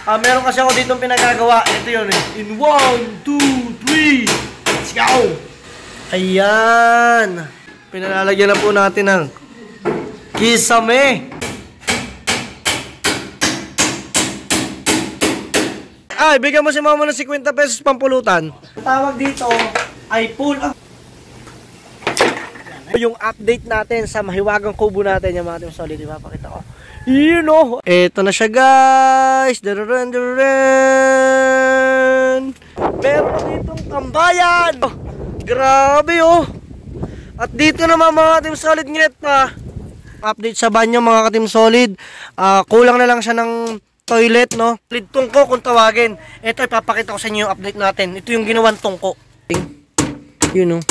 Meron kasi ako ditong pinagagawa. Ito yun eh. In 1, 2, 3. Let's go! Ayan. Pinalalagyan na po natin ng kisame. Ay, bigyan mo si mama ng 50 pesos pampulutan. Tawag dito ay pull up. Yung update natin sa mahiwagang kubo natin, yung mga team solid, diba? Pakita ko. You know, eto na siya guys. Meron ditong tambayan. Oh, grabe oh. At dito naman mga team solid nget pa. Update sa banyo mga team solid. Kulang na lang siya ng toilet, no? Tungko kung tawagin. Ito ipapakita ko sa inyo yung update natin. Ito yung ginawang tungko. Yun know.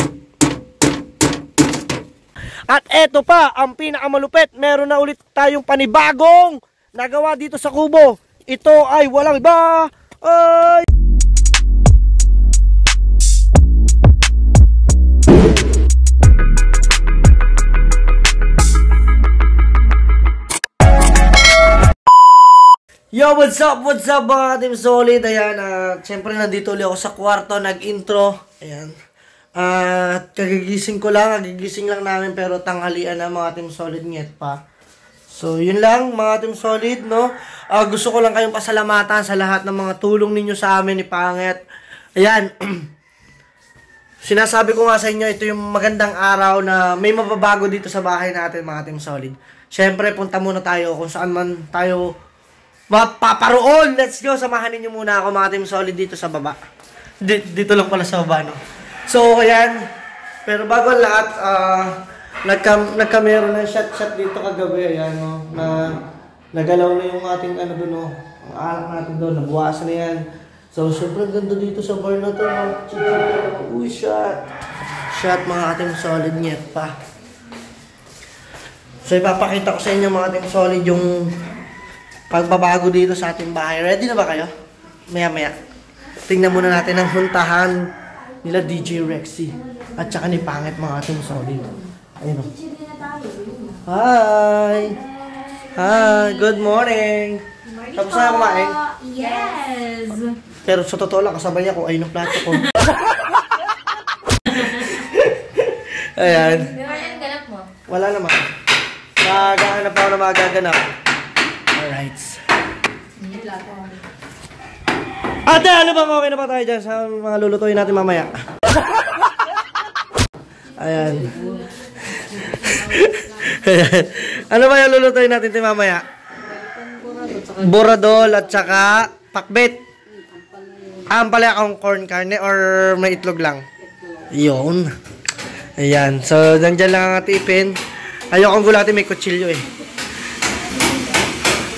At eto pa, ang pinakamalupit, meron na ulit tayong panibagong nagawa dito sa kubo. Ito ay walang iba. Ay! Yo, what's up mga team solid? Ayan, syempre nandito ulit ako sa kwarto, nag-intro. Ayan. Kagigising lang namin pero tanghalian na mga team solid nget pa. So, yun lang mga team solid, no? Gusto ko lang kayong pasalamatan sa lahat ng mga tulong ninyo sa amin ni Pangit. Ayan. Sinasabi ko nga sa inyo, ito yung magandang araw na may mababago dito sa bahay natin mga team solid. Syempre, punta muna tayo kung saan man tayo mapaparoon. Let's go, samahan ninyo muna ako mga team solid dito sa baba. Dito lang pala sa baba, no? So, ayan. Pero bago ang lahat, nagkamero ng shot dito kagabi. Ayan, no? Nagalaw na yung ating ano doon, no? Ang alak natin doon. Nabuwasan na yan. So, syempre ganda dito sa bar na to, no? Uy, shot. Shot mga ating solid nyet pa. So, ipapakita ko sa inyo mga ating solid yung pagbabago dito sa ating bahay. Ready na ba kayo? Maya-maya. Tingnan muna natin ang huntahan nila DJ Rexy at saka ni Pangit mga ating solid. Ayun o. Hi! Hi! Good morning! Tapos na kumain? Yes! Pero sa totoo lang, kasabay ako, ayun ang plato ko. Ayan. Anong ganap mo? Wala naman. Nagaganap ako na magaganap. Alright. Hindi plato. Ate, ano bang okay na ba tayo dyan sa mga lulutuin natin mamaya? Ayan. Ayan. Ano ba yung lulutuin natin mamaya? Buradol at saka pakbet. Ampalaya akong corn carne or may itlog lang? Yun. Ayan. So, nandiyan lang ang atipin. Ayokong gulatin, may kutsilyo eh.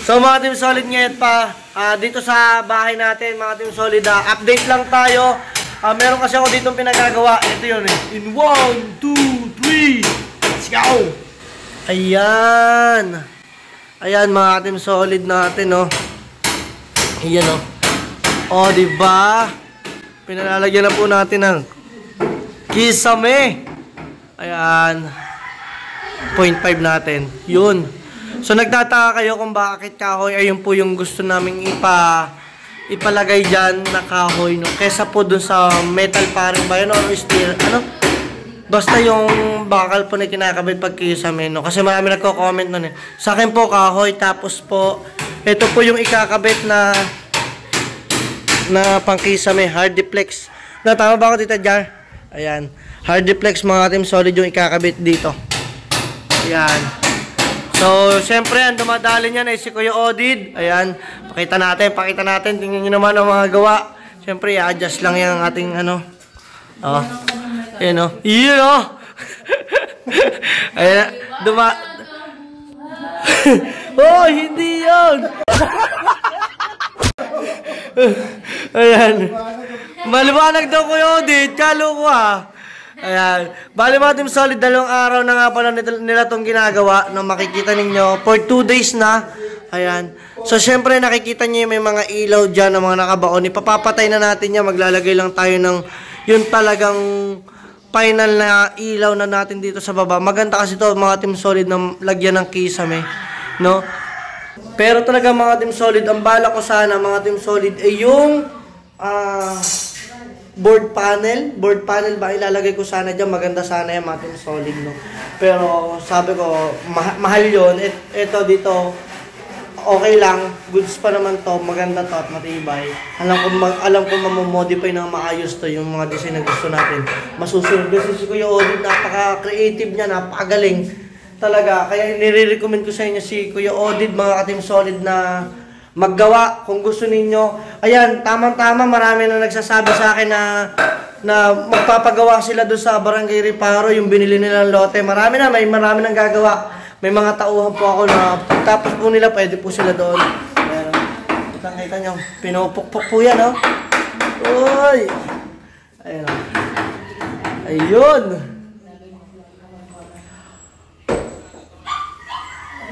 So mga team solid ngayon pa, dito sa bahay natin mga team solid, update lang tayo. Meron kasi ako ditong pinagagawa. Ito yun eh. In 1, 2, 3. Let's go! Ayan. Ayan mga team solid natin, no? Ayan, no? O, diba? Pinalalagyan na po natin ng kisame. Ayan. 0.5 natin. Yun. So nagtataka kayo kung bakit kahoy, ayun po yung gusto naming ipalagay dyan na kahoy, no? Kesa po dun sa metal paring ba yun or steel, ano? Basta yung bakal po na kinakabit pag kisame, no? Kasi marami nagko-comment nun eh. Sa akin po kahoy, tapos po ito po yung ikakabit na pangkisame, hardiplex. Tama ba ako dito, Jar? Ayan, hardiplex mga team solid yung ikakabit dito. Ayan. So, siyempre, ang dumadali niyan ay si Kuya Odid. Ayan, pakita natin. Tingnan nyo naman ang mga gawa. Siyempre, i-adjust lang yung ating ano. Oh. Ayan o. Iyan o. Ayan, oh, hindi yun. Ayan. Maliwanag daw Kuya Odid. Kalo ko ha. Ayan. Bali mga team solid, 2 araw na nga pala nila itong ginagawa na makikita ninyo. For 2 days na. Ayan. So, syempre nakikita nyo may mga ilaw dyan na mga nakabaon. Ipapapatay na natin yan. Maglalagay lang tayo ng yung talagang final na ilaw na natin dito sa baba. Maganda kasi ito mga team solid na lagyan ng kisame. No? Pero talaga mga Team Solid, ang bala ko sana mga Team Solid ay yung board panel ba ilalagay ko sana dyan, maganda sana yung mga Team Solid, no? Pero sabi ko, mahal yun. Ito dito, okay lang, goods pa naman to, maganda to at matibay. Alam ko mamomodify na maayos to yung mga design na gusto natin. Masusunod kasi si Kuya Odid, napaka-creative niya, napakagaling talaga. Kaya nire-recommend ko sa inyo si Kuya Odid, mga ka-Team Solid, na maggawa kung gusto ninyo. Ayan, tamang-tama, marami na nagsasabi sa akin na magpapagawa sila doon sa Barangay Reparo, yung binili nilang lote. Marami nang gagawa. May mga tauhan po ako na tapos po nila, pwede po sila doon. Ayan, kita nyo, pinupukpuk po yan, oh. Uy! Ayan, oh. Ayun!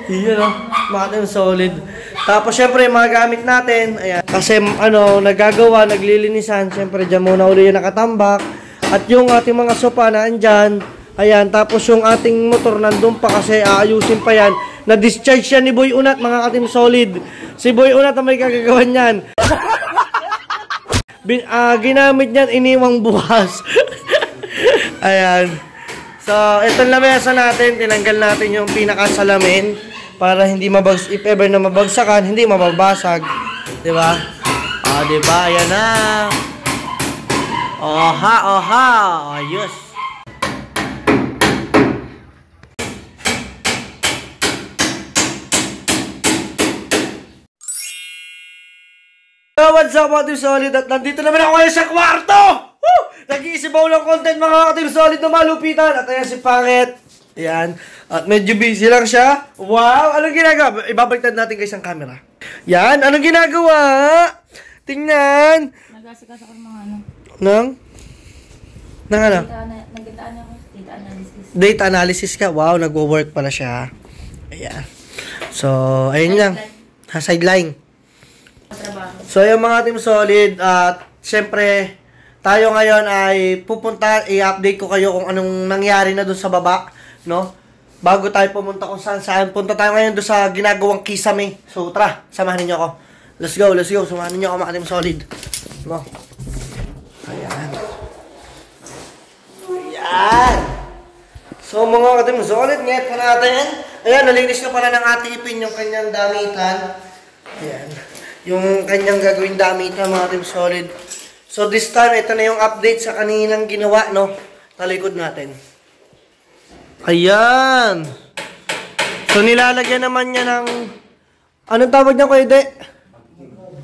Iyon, oh. Mga Team Solid. Tapos, syempre, mga gamit natin. Ayan. Kasi, nagagawa, naglilinisan. Syempre, dyan muna uli yung nakatambak. At yung ating mga sopa na andyan. Ayan, tapos yung ating motor nandun pa kasi aayusin pa yan. Na-discharge yan ni Boy Unat, mga ka-Team Solid. Si Boy Unat ang may kagagawan yan. Ginamit niyan, iniwang bukas. Ayan. So, itong lamesa natin, tinanggal natin yung pinakasalamin para hindi if ever na mabagsakan, hindi mababasag. Diba? Diba? Ayan na. Oha. Ayos. What's up mga Team Solid, at nandito naman ako ngayon sa kwarto! Woo! Nag-iisip ako ng content mga Team Solid na malupitan. At ayan si Pangit. Ayan. At medyo busy lang siya. Wow! Anong ginagawa? Ibabaliktad natin kayo isang camera. Yan! Anong ginagawa? Tingnan! Nag-asikas ako ng mga ano. Nang ano? Nagdaan ako. Data analysis. Data analysis ka? Wow, nagwo-work pala siya. Ayan. So, ayun lang. Sideline. So, yung mga Team Solid, at syempre, tayo ngayon ay pupunta, i-update ko kayo kung anong nangyari na doon sa baba, no? Bago tayo pumunta kung saan. Punta tayo ngayon doon sa ginagawang kisame. So, tara, samahan niyo ako. Let's go. Samahan niyo ako mga Team Solid. No? Ayan. So, mga Team Solid, ngayon pa natin. Ayan, nalinis na pala ng Ate Ipin yung kanyang damitan. Ayan. Yung kanyang gagawin damit na mga Team Solid. So this time, ito na yung update sa kaninang ginawa, no? Talikod natin. Ayan! So nilalagyan naman niya ng... Anong tawag niya, Kuya De?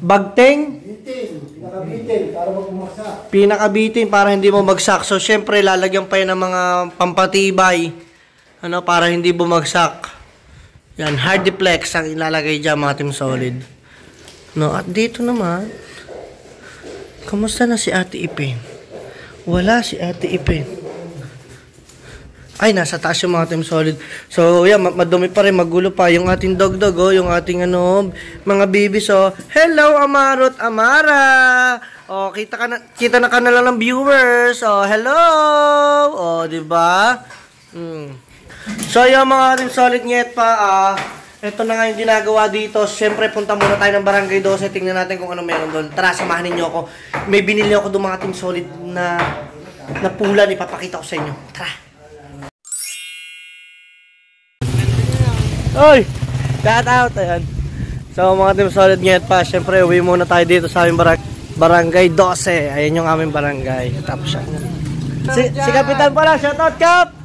Bagteng? Pinakabitin, para magpumagsak. Pinakabitin, para hindi bumagsak. So syempre, lalagyan pa yan ng mga pampatibay. Para hindi bumagsak. Yan, Hardiplex ang ilalagay dyan, mga Team Solid. No, at dito naman, kamusta na si Ate Ipin? Wala si Ate Ipin. Ay, nasa taas yung mga Team Solid. So, yan, madumi pa rin, magulo pa. Yung ating dog, oh, yung ating mga babies, oh. Hello, Amarot, Amara! Oh, kita na ka na lang ng viewers. Oh, hello! Oh, diba? So, yung mga Team Solid nyet pa, ito na nga yung ginagawa dito. Siyempre, punta muna tayo ng Barangay 12. Tingnan natin kung ano meron doon. Tara, samahan ninyo ako. May binili ako doon mga Team Solid na pulan. Ipapakita ko sa inyo. Tara. Oy! Shout out! Ayan. So, mga Team Solid ngayon pa. Siyempre, uwi muna tayo dito sa aming Barangay 12. Ayan yung aming barangay. Tapos siya. Si Kapitan pala. Shout out, Kap!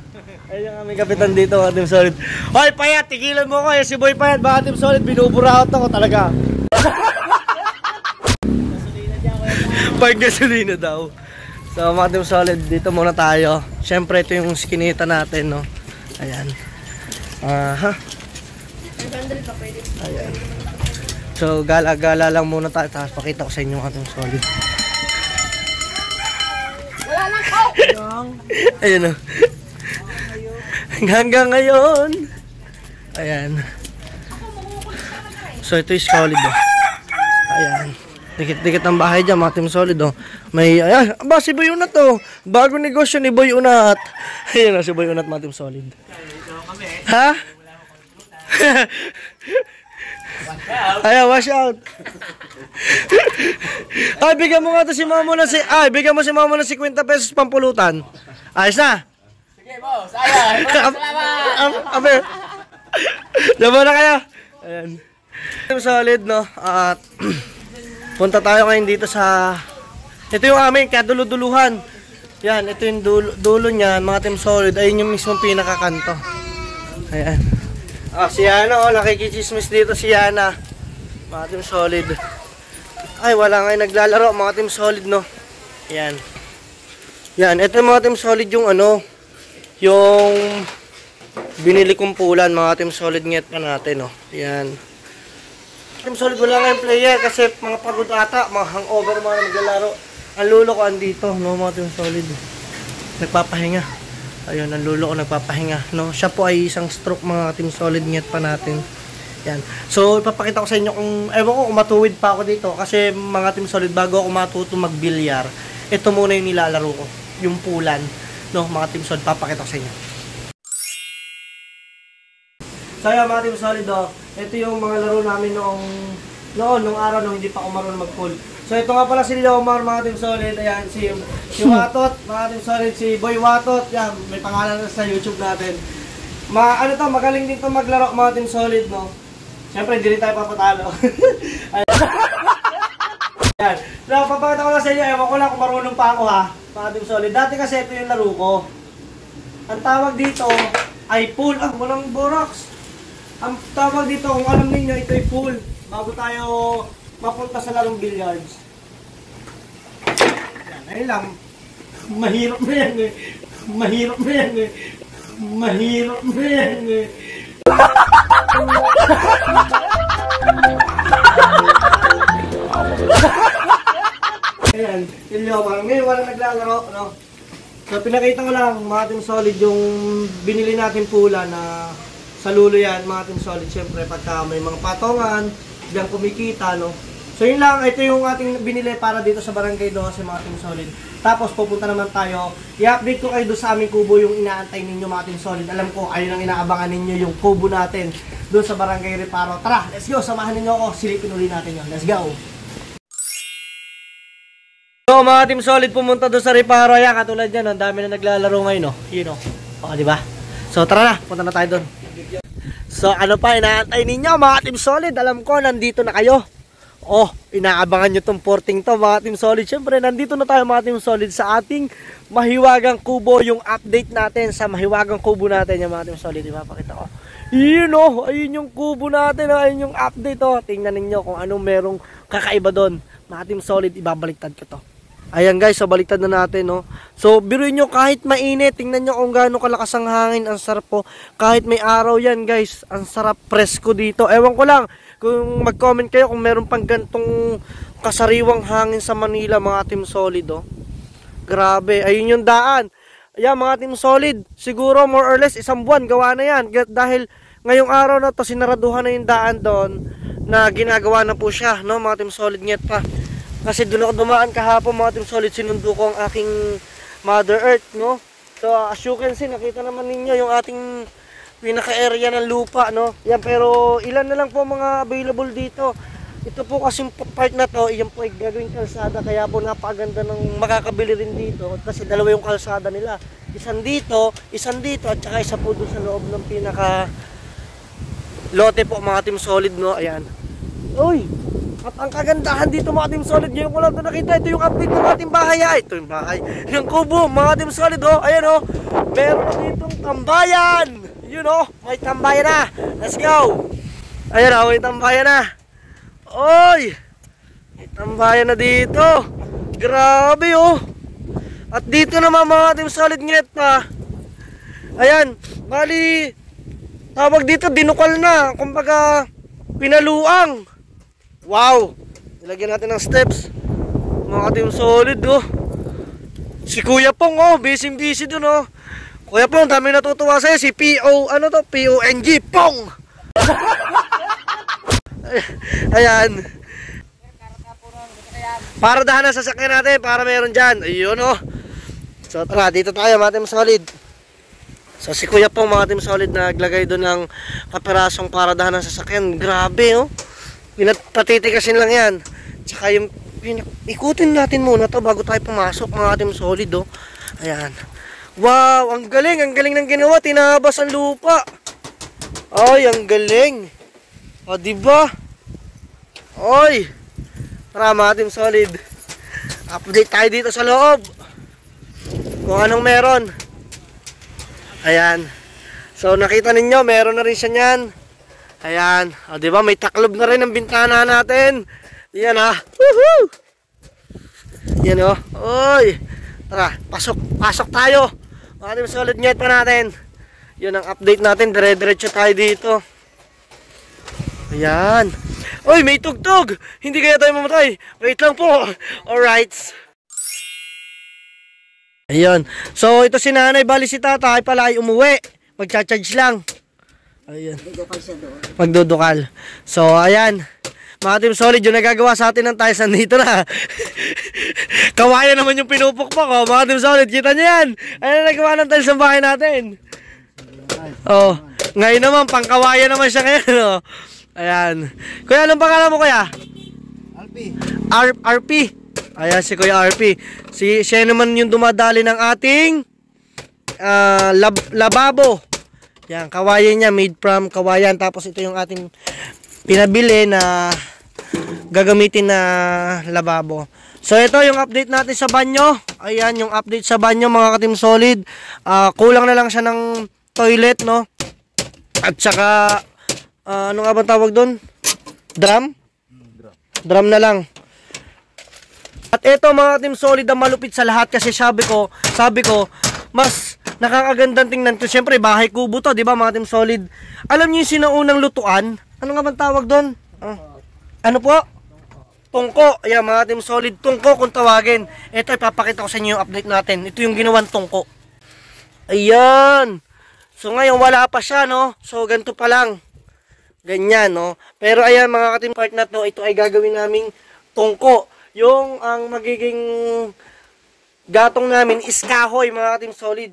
Ayun yung aming kapitan dito, mga Team Solid. Hoy, Payat, tigilan mo ko. Yung si Boy Payat, mga Team Solid, binuburaot ako talaga. Pag gasolina daw. So, mga Team Solid, dito muna tayo. Siyempre, ito yung skinita natin, no? Ayan. Ayan. So, gala-gala lang muna tayo. Tapos, pakita ko sa inyo, mga Team Solid. Wala na ko! Ayan, no? Hanggang ngayon. Ayan. So ito is solid, oh. Ayan. Dikit-dikit ang bahay dyan, mga Team Solid, oh. May, ayan, ba si Boy Unat, oh. Bagong negosyo ni Boy Unat. Ayan, si Boy Unat, mga Team Solid. Ha? Ayan, wash out. Ay, bigyan mo nga to si Mamo na bigyan mo si Mamo ng 50 pesos pampulutan. Ayos na. Sige, boss. Ayan. Salamat. Abe. Diba na kayo? Ayan. Solid, no? At punta tayo ngayon dito sa... Ito yung aming kaduluduluhan. Yan, ito yung dulo niya, mga Team Solid. Ayun yung mismong pinakakanto. Ayan. Si Yana, nakikichismis dito si Yana. Mga Team Solid. Ay, wala nga yung naglalaro, mga Team Solid, no? Ayan. Yan, ito yung mga Team Solid yung yung binili kong pulan, mga Team Solid nget pa natin, no? Ayan. Team Solid, wala nga yung player kasi mga pagod ata, mga hangover mga naglalaro. Ang lulo ko andito, no, mga Team Solid. Nagpapahinga. Ayun, ang lulo ko nagpapahinga, no. Siya po ay isang stroke, mga Team Solid nget pa natin. Yan. So, ipapakita ko sa inyo kung, ewan ko kung matuwid pa ako dito. Kasi mga Team Solid, bago ako matuto magbilyar, ito muna yung nilalaro ko. Yung pulan, no, mga Team Solid, papakita ko sa inyo. So, yan, mga Team Solid, ito yung mga laro namin nung araw nung hindi pa ako marunong mag-pool. So ito nga pala si Leomar, mga Team Solid. Ayan, si Watot, mga Team Solid, si Boy Watot. Yan, may pangalan na sa YouTube natin. Magaling din to maglaro, mga Team Solid, no? Siyempre, hindi rin tayo papatalo. Ayan. So, papakita ko lang sa inyo, ewan ko lang kung marunong pa ako, ha, mga Team Solid. Dati kasi ito yung laro ko. Ang tawag dito ay pool. Walang borax. Ang tawag dito, kung alam ninyo, ito ay pool. Bago tayo mapunta sa larong billiards. Yan, ayun lang. Mahirap na yan eh. Mahirap na yan eh. Mahirap na yan eh. Ayan, ngayon walang naglalaro, no? So pinakita ko lang, mga Team Solid, yung binili natin pula na sa lulo yan, mga Team Solid. Siyempre, pagka may mga patongan, diyan kumikita, no? So yun lang, ito yung ating binili para dito sa Barangay 12, mga Team Solid. Tapos pupunta naman tayo, i-update ko kayo doon sa aming kubo yung inaantay ninyo, mga Team Solid. Alam ko, ayun ang inaabangan ninyo, yung kubo natin doon sa Barangay Reparo. Tara, let's go, samahan ninyo ako, silipin uli natin yun. Let's go! So mga Team Solid, pumunta doon sa Reparo. Ayan, katulad yan, ang dami na naglalaro ngayon, no? Yun, no? O, diba? So tara na, punta na tayo doon. So ano pa inaantay ninyo, mga Team Solid? Alam ko nandito na kayo. Oh, inaabangan nyo tong porting to, mga Team Solid. Siyempre nandito na tayo, mga Team Solid, sa ating mahiwagang kubo. Yung update natin sa mahiwagang kubo natin, yung mga Team Solid. Ipapakita ko. Yun, oh, ayun yung kubo natin, ayun yung update, oh. Tingnan ninyo kung anong merong kakaiba doon, mga Team Solid. Ibabaliktad ko to. Ayan guys, so baliktad na natin, no. So biruin nyo, kahit mainit, tingnan nyo kung gaano kalakas ang hangin, ang sarap po. Kahit may araw yan guys, ang sarap, presko dito. Ewan ko lang kung mag-comment kayo kung meron pang gantong kasariwang hangin sa Manila, mga Team Solid, oh. Grabe, ayun yung daan. Ayan, mga Team Solid, siguro more or less isang buwan gawa na yan. Dahil ngayong araw na to, sinaraduhan na yung daan doon na ginagawa na po siya, no, mga Team Solid, nget pa. Kasi doon ako dumaan kahapon, mga Team Solid, sinundo ko ang aking Mother Earth, no? So, as you can see, nakita naman ninyo yung ating pinaka-area ng lupa, no? Yan, pero ilan na lang po mga available dito. Ito po kasing part na to, yan po ay gagawing kalsada, kaya po napakaganda ng makakabili rin dito. Kasi dalawa yung kalsada nila. Isang dito, at saka isa po doon sa loob ng pinaka-lote po, mga Team Solid, no? Ayan. Uy! At ang kagandahan dito, mga Team Solid, ngayon ko lang ito nakita, ito yung update ng ating bahay. Ito yung bahay, yung kubo, mga Team Solid, oh. Ayan, oh, meron ditong tambayan. Yun, oh, may tambayan na. Let's go. Ayan, oh, may tambayan na. Oy, may tambayan na dito. Grabe, oh. At dito naman, mga Team Solid, nget pa. Ayan, bali, tawag dito, dinukal na, kumbaga pinaluang. Wow! Nilagyan natin ng steps. Mga Team Solid, oh. Si Kuya Pong, oh, busy dun, oh. Kuya Pong, dami natutuwa sa'yo. Si P-O-N-G, Pong! Ayan. Para dahan ang sasakyan natin, para meron dyan. Ayun, oh. So, tara, dito tayo, mga Team Solid. So, si Kuya Pong, mga Team Solid, naglagay doon ng kaperasong para dahan ang sasakyan. Grabe, oh. Patitikasin lang yan. Tsaka yung ikutin natin muna to bago tayo pumasok mga Team Solid, oh. Ayan. Wow, ang galing ng ginawa. Tinabas ang lupa. Ay, ang galing. O, diba? Oy. Tara mga Team Solid. Update tayo dito sa loob. Kung anong meron. Ayan. So, nakita ninyo, meron na rin siya niyan. Ayan. O, diba? May taklob na rin ang bintana natin. Yan, ha. Woohoo! Yan, o. Oy. Tara, pasok tayo. Mga Team Solid, ngayat pa natin. Yun ang update natin. Dire-diretso tayo dito. Ayan. Oy, may tugtog. Hindi kaya tayo mamatay. Wait lang po. Alright. Ayan. So, ito si nanay. Bali si tatay pala ay umuwi. Magcha-charge lang. Ayan. Magdudukal. So, ayan. Mga Team Solid, yung nagagawa sa atin ng Tyson dito na. Kawayan naman yung pinupukpok, oh. Mga Team Solid, kita nyo yan. Ayan ang nagawa ng Tyson bahay natin. Oh, ngayon naman, pangkawayan naman siya ngayon, oh. Ayan. Kuya, anong pangalan mo, kuya? RP. Ayan, si Kuya RP. Siya naman yung dumadali ng ating lababo. Yan, kawayan niya, made from kawayan. Tapos ito yung ating pinabili na gagamitin na lababo. So ito yung update natin sa banyo. Ayan yung update sa banyo mga Team Solid. Kulang na lang siya ng toilet, no? At saka ano nga bang tawag doon? Drum na lang. At ito mga Team Solid ang malupit sa lahat kasi sabi ko mas nakakagandang tingnan to. Siyempre bahay kubo to, 'di ba mga Team Solid? Alam niyo yung sinaunang lutuan? Ano nga bang tawag doon? Ano po? Tungko. Ayan mga Team Solid, tungko kung tawagin. Ito ipapakita ko sa inyo yung update natin. Ito yung ginawang tungko. Ayan. So ngayon wala pa siya, no? So ganito pa lang. Ganyan, no? Pero ayan mga ka-team part na to, ito ay gagawin naming tungko. Yung ang magiging gatong namin is kahoy mga ka-team Solid.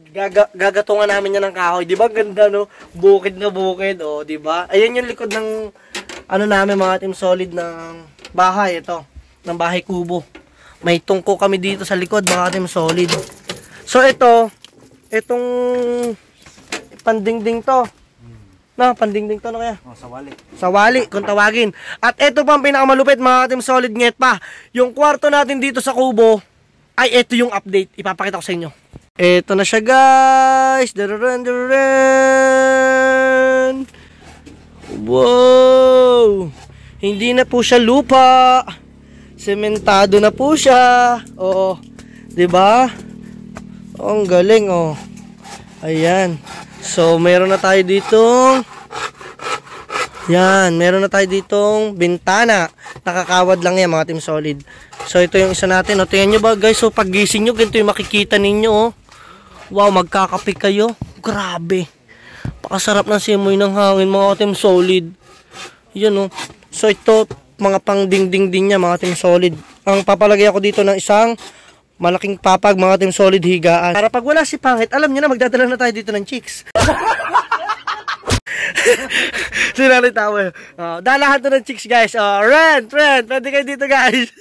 Gagatungan namin yan ng kahoy. Di ba ganda, no? Bukid na bukid, oh, di ba? Ayan yung likod ng ano namin mga Team Solid ng bahay, ito. Ng bahay kubo. May tungko kami dito sa likod mga Team Solid. So itong pandingding to. Na, pandingding to na kaya? Oh, sawali. Sawali, kung tawagin. At ito pa ang pinakamalupit mga Team Solid, nget pa. Yung kwarto natin dito sa kubo, ay ito yung update. Ipapakita ko sa inyo. Ito na siya guys. Dararun. Wow. Hindi na po siya lupa. Sementado na po siya. Oo. 'Di ba? Oh, ang galing, oh. Ayan. So, meron na tayo ditong yan, meron na tayo ditong bintana. Nakakawad lang yan mga Team Solid. So, ito yung isa natin. O, tingnan nyo ba guys? So, pag gising nyo, ganito yung makikita ninyo. Oh. Wow, magkakape kayo. Grabe. Pakasarap ng simoy ng hangin mga Team Solid. Yan, oh. So, ito, mga pang dingding din niya mga Team Solid. Ang papalagay ako dito ng isang malaking papag mga Team Solid higaan. Para pag wala si Pangit, alam niyo na magdadala na tayo dito ng chicks. Sinali tayo. Dalahan to ng chicks guys. Rent. Pwede kayo dito guys.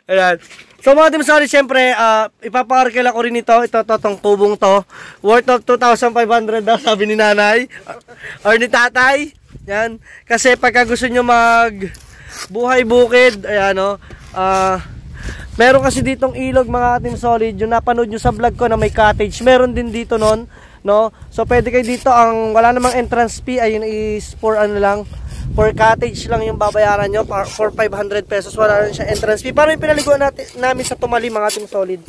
Ayan. So mga Team Solid, siyempre, ipaparkila ko rin ito. Ito, tong tubong to. Worth of 2,500 daw, sabi ni nanay. Or ni tatay. Yan. Kasi pagka gusto nyo mag buhay bukid, ayan o. Meron kasi ditong ilog mga Team Solid. Yung napanood nyo sa vlog ko na may cottage. Meron din dito nun. No? So pwede kayo dito. Ang wala namang entrance fee. Ayun is for ano lang. For cottage lang yung babayaran nyo. For 500 pesos. Wala rin siya entrance fee. Parang yung pinaliguan namin sa Tumali mga Team Solid.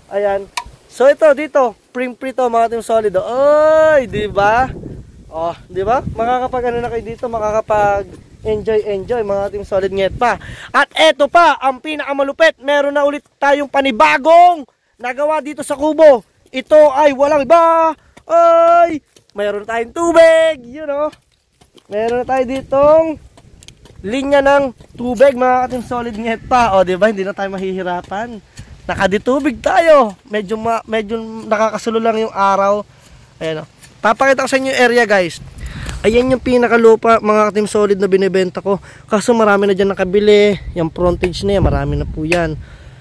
Ayan. So ito dito. Free to mga Team Solid. Oy, diba? Oh, diba? Makakapag ano na kayo dito. Makakapag enjoy mga Team Solid nget pa. At eto pa, ang pinakamalupit, meron na ulit tayong panibagong nagawa dito sa kubo. Ito ay walang iba. Ay, meron tayong tubig, you know. Meron na tayo ditong linya ng tubig mga Team Solid nget pa. O, diba? Hindi na tayo mahihirapan. Nakaditubig tayo. Medyo nakakasulo lang yung araw. Ayan o. Papakita ko sa inyo yung area guys. Ayan yung pinakalupa mga Team Solid na binibenta ko. Kaso marami na dyan nakabili. Yung frontage na yan, marami na po yan.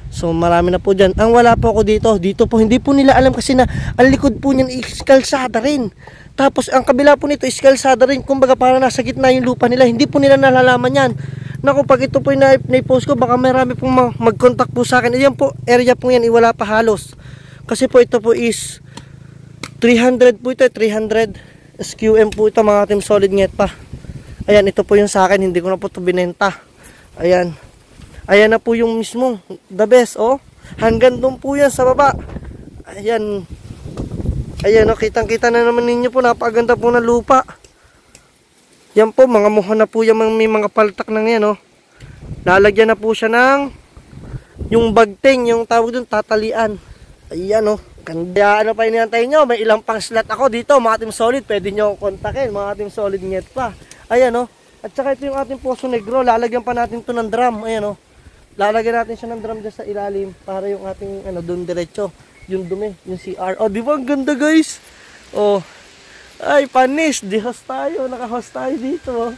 So marami na po dyan. Ang wala po ako dito po hindi po nila alam kasi na ang likod po niyan is kalsada rin. Tapos ang kabila po nito is kalsada rin. Kumbaga para nasa gitna yung lupa nila. Hindi po nila nalalaman yan. Naku, pag ito po yung na-post ko, baka marami pong mag-contact po sa akin. Ayan po, area po yan, wala pa halos. Kasi po ito po is 300 po ito, 300 SQM po ito mga Team Solid Nget pa. Ayan, ito po yung sa akin, hindi ko na po ito binenta. Ayan. Ayan na po yung mismo, the best, oh. Hanggang doon po yan sa baba. Ayan. Ayan, oh, kitang-kita na naman ninyo po, napakaganda po ng lupa. Yan po, mga muha na po yan, may mga paltak ng yan, oh. Lalagyan na po siya ng yung bagting, yung tawag doon, tatalian. Ayan, oh. Kaya ano pa inihantay nyo, may ilang pang slot ako dito, mga Team Solid, pwede nyo kontakin, mga Team Solid Nget pa. Ayan, oh. At saka ito yung ating Poso Negro, lalagyan pa natin to ng drum. Ayan, oh. Lalagyan natin siya ng drum dyan sa ilalim para yung ating, doon diretso, yung dumi, yung CR. Oh, di ba ang ganda, guys? Oh. Ay, panis, di host tayo, naka-host tayo dito, oh.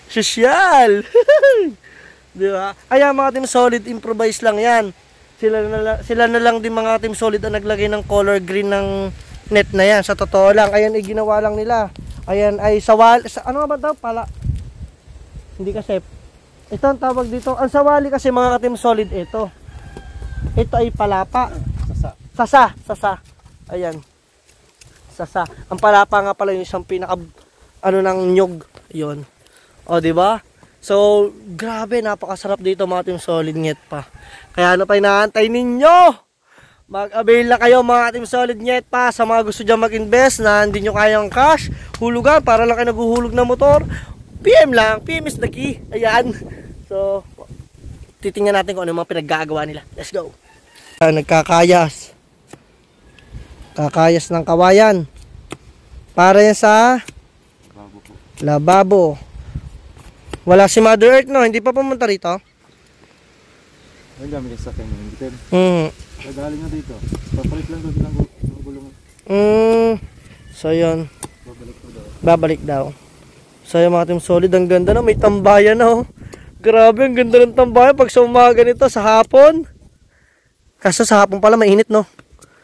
Sosyal. Di ba? Ayan, mga Team Solid, improvise lang yan. Sila na lang din mga Team Solid ang naglagay ng color green ng net na yan. Sa totoo lang, ayan ay ginawa lang nila. Ayan ay sawali, ano ba daw? Pala. Hindi kasi. Ito ang tawag dito. Ang sawali kasi mga Team Solid ito. Ito ay palapa. Sasa. Ayan. Sasa. Ang palapa nga pala yung isang pinaka ng nyog. 'Yon. O, di ba? So, grabe, napakasarap dito mga Team Solid Nget pa. Kaya ano pa inaantay ninyo? Mag-avail na kayo mga Team Solid Nget pa sa mga gusto dyan mag-invest na hindi nyo kayang cash, hulugan, para lang kayo naghuhulog ng motor. PM lang, PM is the key. Ayan. So, titingnan natin kung ano mga pinaggagawa nila. Let's go. Nagkakayas. Kakayas ng kawayan. Para yan sa lababo. Wala si Mother Earth, no? Hindi pa pumunta rito? Ay, gamit sa kanya. Hindi ka. Nagaling na dito. Papalit lang doon ng gulong. So, yun. Babalik daw. So, yung mga Team Solid, ang ganda na. May tambayan na, oh. Grabe, ang ganda ng tambayan. Pag sa umaga nito, sa hapon. Kaso sa hapon pala, mainit, no?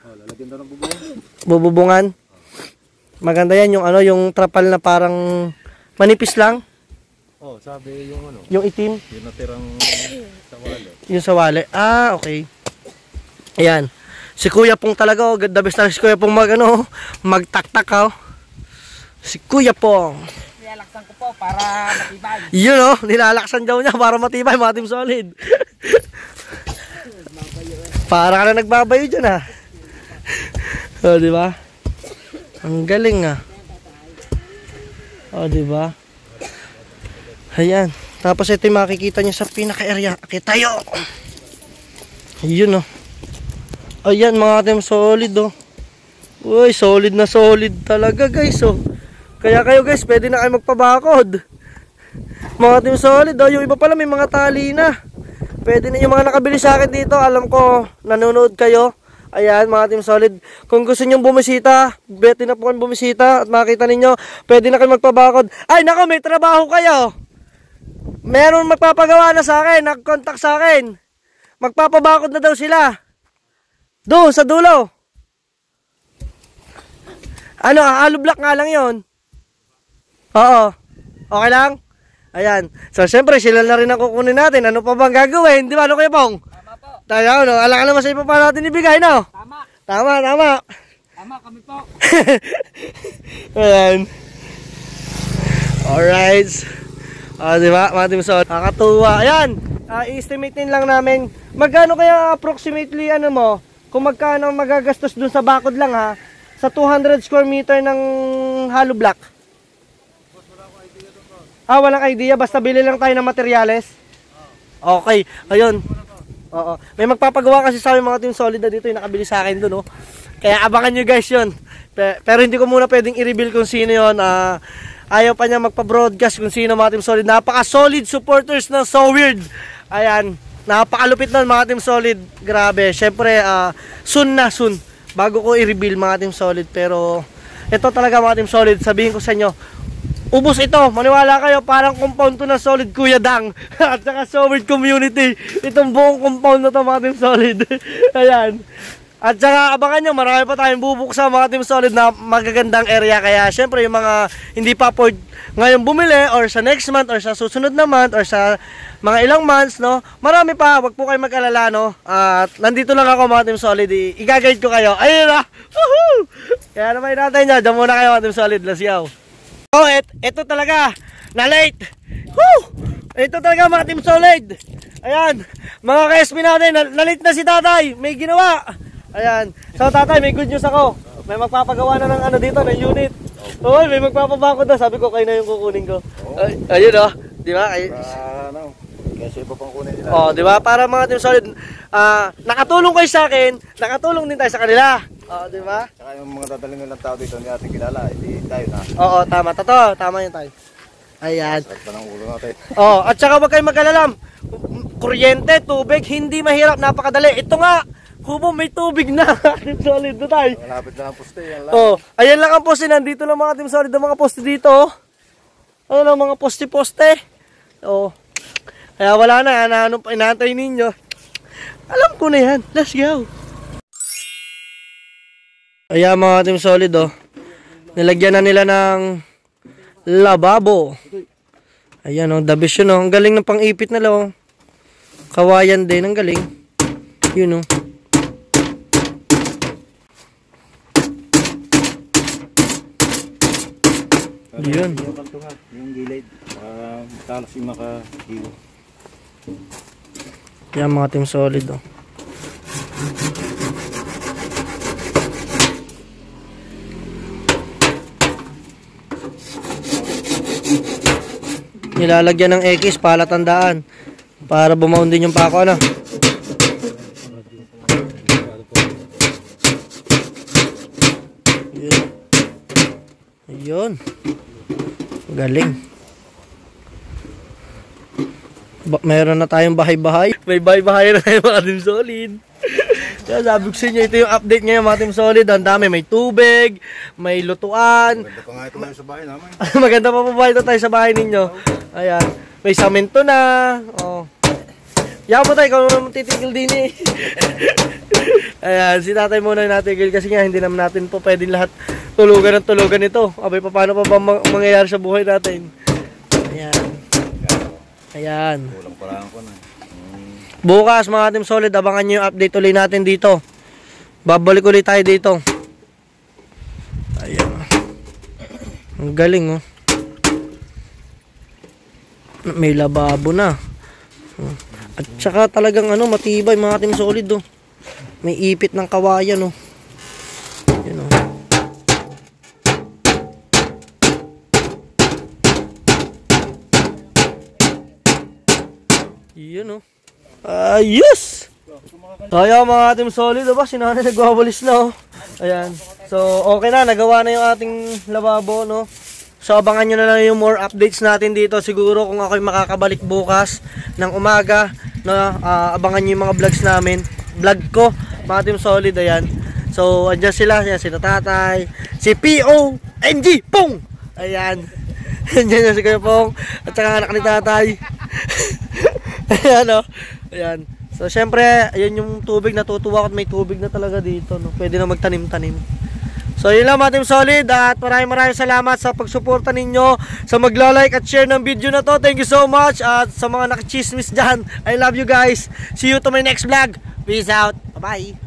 Lalagyan daw ng bubungan. Bububungan. Maganda yan, yung yung trapal na parang manipis lang. Oh, sabi yung yung itim. Yung natirang sawali. Yung sawali. Ah, okay. Ayan. Si Kuya Pong talaga, oh. The best talaga si Kuya Pong magtaktak, oh. Si Kuya Pong. Nilalaksan ko po para matibay. Yun, oh. Nilalaksan daw niya para matibay, mga Team Solid. Para ka na nagbabayo dyan, ah. Oh, di ba? Ang galing, ah. Oh, di ba? Ayan. Tapos ito yung makikita nyo sa pinaka-area. Okay, tayo. Ayun, oh. Ayan, mga Team Solid, oh. Uy, solid na solid talaga, guys, oh. Kaya kayo, guys, pwede na kayo magpabakod. Mga Team Solid, oh. Yung iba pala may mga tali na. Pwede na yung mga nakabili sa akin dito. Alam ko, nanonood kayo. Ayan, mga Team Solid. Kung gusto nyong bumisita, beti na po kayo bumisita at makita ninyo, pwede na kayo magpabakod. Ay, nako, may trabaho kayo. Meron magpapagawa na sa akin, nag-contact sa akin. Magpapabakod na daw sila. Doon, sa dulo. Hollow block nga lang yon. Oo. Okay lang? Ayan. So, syempre, sila na rin ang kukunin natin. Ano pa bang gagawin? Di ba, ano Kuya Pong? Tama po. Tayo, no? Alam ka naman sa iba pa natin ibigay, no? Tama. Tama, kami po. Ayan. Alright. Diba, mga Team Solid? Nakakatuwa. Ayan. I-estimatein lang namin. Magkano kaya approximately, kung magkano magagastos dun sa bakod lang, ha? Sa 200 square meter ng hollow block. Walang idea. Basta bili lang tayo ng materyales. Okay. Ayun. Oo. May magpapagawa kasi sa amin mga Team Solid na dito yung nakabili sa akin dun, oh. Kaya abangan nyo guys yun. Pero hindi ko muna pwedeng i-reveal kung sino yun. Ayaw pa niya magpa-broadcast kung sino mga Team Solid. Napaka-solid supporters ng So Weird. Ayan. Napakalupit nun mga Team Solid. Grabe. Siyempre, soon. Bago ko i-reveal mga Team Solid. Pero, ito talaga mga Team Solid. Sabihin ko sa inyo, ubos ito. Maniwala kayo, parang compound to na Solid Kuya Dang. At saka Solid Community. Itong buong compound na to mga Team Solid. Ayan. At saka abangan nyo, marami pa tayong bubuksan mga Team Solid na magagandang area. Kaya syempre yung mga hindi pa afford ngayon bumili or sa next month or sa susunod na month or sa mga ilang months, no? Marami pa, wag po kayo mag-alala, no? At nandito lang ako mga Team Solid, i-guide ko kayo. Ayun na! Woohoo! Kaya naman natin nyo, dyan muna kayo mga Team Solid, let's go. Oh, ito talaga, na late. Woo! Ito talaga mga Team Solid. Ayan, mga ka-SB natin, na late na si tatay, may ginawa. Ayan. So tatay, may good news ako. May magpapagawa na ng ano dito, ng unit. Hoy, may magpapabako daw. Sabi ko, kayo na yung kukunin ko. Ayun oh. Di ba? Kasi iba pang kunin nila. Oh, di ba? Para mga Team Solid, nakatulong kayo sa akin, nakatulong din tayo sa kanila. Oh, di ba? Saka yung mga dadaling nilang tao dito, hindi natin kilala, hindi tayo na. Oo, tama. Totoo. Tama yun tayo. Ayan. Sarap na ng ulo natin. Oh, at saka wag kayong mag-alalam. Kuryente, tubig, hindi mahirap, napakadali. Ito nga, kubo may tubig na. Team Solid na tayo. Malapit na ang poste, yan lang. Oh, ayan lang ang poste. Nandito lang mga Team Solid, ang mga poste dito. Ano lang mga poste-poste. Oh. Kaya wala na, ano pa inaantay ninyo. Alam ko na yan. Let's go. Ayan mga Team Solid, oh. Nilagyan na nila ng lababo. Ayan, oh, the best yun, oh. Ang galing ng pang-ipit nila, oh. Kawayan din, ang galing. Yun, oh. Yun. Yung gilid, talas yung makahiwa. Yan mga Team Solid, oh. Nilalagyan ng X, palatandaan. Para bumaon din yung pako, ano. Yun. Ayun. Galing. Meron na tayong bahay-bahay. May bahay-bahay na tayo mga Team Solid. Kaya sabi ko sa inyo, ito yung update ngayon mga Team Solid. Ang dami, may tubig, may lutuan. Maganda pa nga ito ngayon sa bahay namin. Maganda pa ba ito tayo sa bahay ninyo? Ayan. May samento na. Oh. Yan mo tayo, ikaw naman titigil din eh. Ayan, si tatay muna natigil kasi nga hindi naman natin po pwedeng lahat tulugan ng tulugan ito. Abay, paano pa ba mangyayari sa buhay natin? Ayan. Ayan. Kulang parang ko na. Bukas mga Team Solid, abangan nyo yung update ulit natin dito. Babalik ulit tayo dito. Ayan. Ang galing, oh. May lababo na. At saka talagang ano, matibay mga Team Solid, oh. May ipit ng kawayan, oh. Yun, oh. Yun, oh. Ayos! Kaya mga Team Solid, diba? Si nanay nagwawalis na, oh. Ayan. So, okay na. Nagawa na yung ating lababo, no? So, abangan nyo na lang yung more updates natin dito. Siguro kung ako'y makakabalik bukas ng umaga, na abangan nyo yung mga vlogs namin. Vlog ko, mga Team Solid, ayan. So, andyan sila. Ayan, sila tatay. Si P.O.N.G. Pong! Ayan. Andyan na si Kuya Pong. At saka anak ni tatay. Ayan, oh. Ayan. So, syempre, ayan yung tubig. Natutuwa ko at may tubig na talaga dito, no? Pwede na magtanim-tanim. So, yun lang mga Team Solid. At maraming salamat sa pagsuporta ninyo, sa magla-like at share ng video na to. Thank you so much. At sa mga nakachismis dyan, I love you guys. See you to my next vlog. Peace out. Bye-bye.